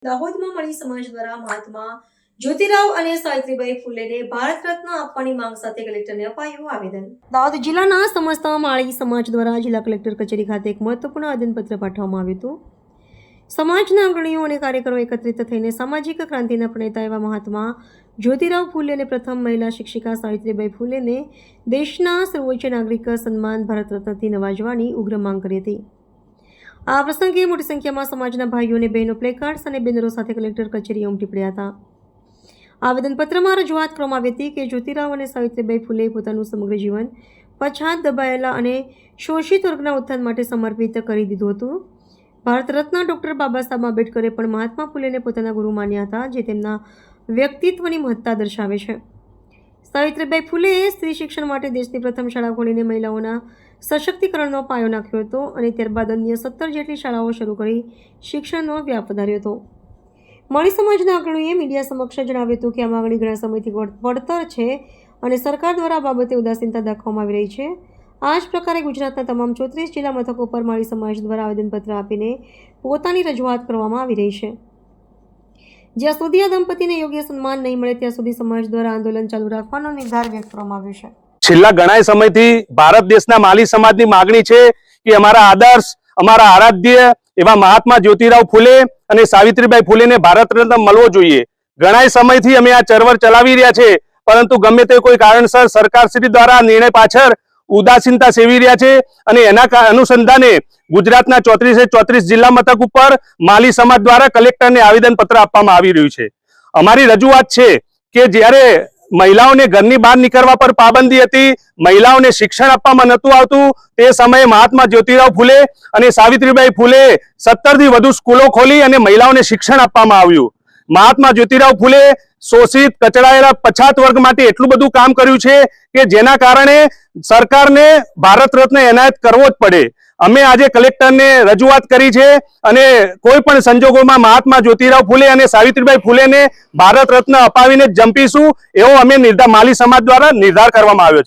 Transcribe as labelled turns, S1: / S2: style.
S1: દાહોદમાં મળી સમાજ દ્વારા મહાત્મા જ્યોતિરાવ અને સાવિત્રીબાઈ ફૂલેને ભારત રત્ન આપવાની માંગ સાથે કલેક્ટરને અપાયું આવેદન. દાહોદ જિલ્લાના સમસ્ત માળી સમાજ દ્વારા જિલ્લા કલેક્ટર કચેરી ખાતે એક મહત્વપૂર્ણ આવેદનપત્ર પાઠવવામાં આવ્યું હતું. સમાજના અગ્રણીઓ અને કાર્યકરો એકત્રિત થઈને સામાજિક ક્રાંતિના પ્રણેતા એવા મહાત્મા જ્યોતિરાવ ફૂલે અને પ્રથમ મહિલા શિક્ષિકા સાવિત્રીબાઈ ફૂલેને દેશના સર્વોચ્ચ નાગરિક સન્માન ભારત રત્નથી નવાજવાની ઉગ્ર માંગ કરી હતી. આ પ્રસંગે મોટી સંખ્યામાં સમાજના ભાઈઓ અને બહેનો પ્લેકાર્ડ્સ અને બેનરો સાથે કલેક્ટર કચેરીએ ઉમટી પડ્યા હતા. આવેદનપત્રમાં રજૂઆત કરવામાં આવી હતી કે જ્યોતિરાવ અને સાવિત્રીબાઈ ફૂલે પોતાનું સમગ્ર જીવન પછાત, દબાયેલા અને શોષિત વર્ગના ઉત્થાન માટે સમર્પિત કરી દીધું હતું. ભારત રત્ન ડૉક્ટર બાબા સાહેબ આંબેડકરે પણ મહાત્મા ફૂલેને પોતાના ગુરુ માન્યા હતા, જે તેમના વ્યક્તિત્વની મહત્તા દર્શાવે છે. સાવિત્રીબાઈ ફૂલેએ સ્ત્રી શિક્ષણ માટે દેશની પ્રથમ શાળા ખોલીને મહિલાઓના સશક્તિકરણનો પાયો નાખ્યો હતો અને ત્યારબાદ અન્ય 17 જેટલી શાળાઓ શરૂ કરી શિક્ષણનો વ્યાપ વધાર્યો હતો. માળી સમાજના અગ્રણીઓએ મીડિયા સમક્ષ જણાવ્યું હતું કે આ માગણી ઘણા સમયથી પડતર છે અને સરકાર દ્વારા આ બાબતે ઉદાસીનતા દાખવવામાં આવી રહી છે. આ જ પ્રકારે ગુજરાતના તમામ 34 જિલ્લા મથકો પર માળી સમાજ દ્વારા આવેદનપત્ર આપીને પોતાની રજૂઆત કરવામાં આવી રહી છે. જ્યાં સુધી આ દંપતીને યોગ્ય સન્માન નહીં મળે ત્યાં સુધી સમાજ દ્વારા આંદોલન ચાલુ રાખવાનો નિર્ધાર વ્યક્ત કરવામાં આવ્યો છે.
S2: છેલ્લા ઘણા સમયથી ભારત દેશના માળી સમાજની માગણી છે કે અમારા આદર્શ, અમારા આરાધ્ય એવા મહાત્મા જ્યોતિરાવ ફૂલે અને સાવિત્રીબાઈ ફૂલેને ભારત રત્ન મળવો જોઈએ. ઘણા સમયથી અમે આ ચળવળ ચલાવી રહ્યા છે, પરંતુ ગમે તે કોઈ કારણસર સરકારશ્રી દ્વારા નિર્ણય પાછળ ઉદાસીનતા સેવી રહ્યા છે અને એના અનુસંધાને ગુજરાતના 34 જિલ્લા મથક ઉપર માળી સમાજ દ્વારા કલેક્ટરને આવેદનપત્ર આપવામાં આવી રહ્યું છે. અમારી રજૂઆત છે કે જ્યારે મહિલાઓને ઘરની બહાર નીકળવા પર પાબંદી હતી, મહિલાઓને શિક્ષણ આપવામાં નહોતું આવતું, તે સમયે મહાત્મા જ્યોતિરાવ ફૂલે અને સાવિત્રીબાઈ ફૂલે 17 થી વધુ સ્કૂલો ખોલી અને મહિલાઓને શિક્ષણ આપવામાં આવ્યું. મહાત્મા જ્યોતિરાવ ફૂલે શોષિત, કચડાયેલા પછાત વર્ગ માટે એટલું બધું કામ કર્યું છે કે જેના કારણે સરકારને ભારત રત્ન એનાયત કરવો જ પડે. અમે આજે કલેક્ટરને રજૂઆત કરી છે અને કોઈ પણ સંજોગોમાં મહાત્મા જ્યોતિરાવ ફૂલે અને સાવિત્રીબાઈ ફૂલેને ભારત રત્ન અપાવીને જ જંપીશું એવો અમે માળી સમાજ દ્વારા નિર્ધાર કરવામાં આવ્યો છે.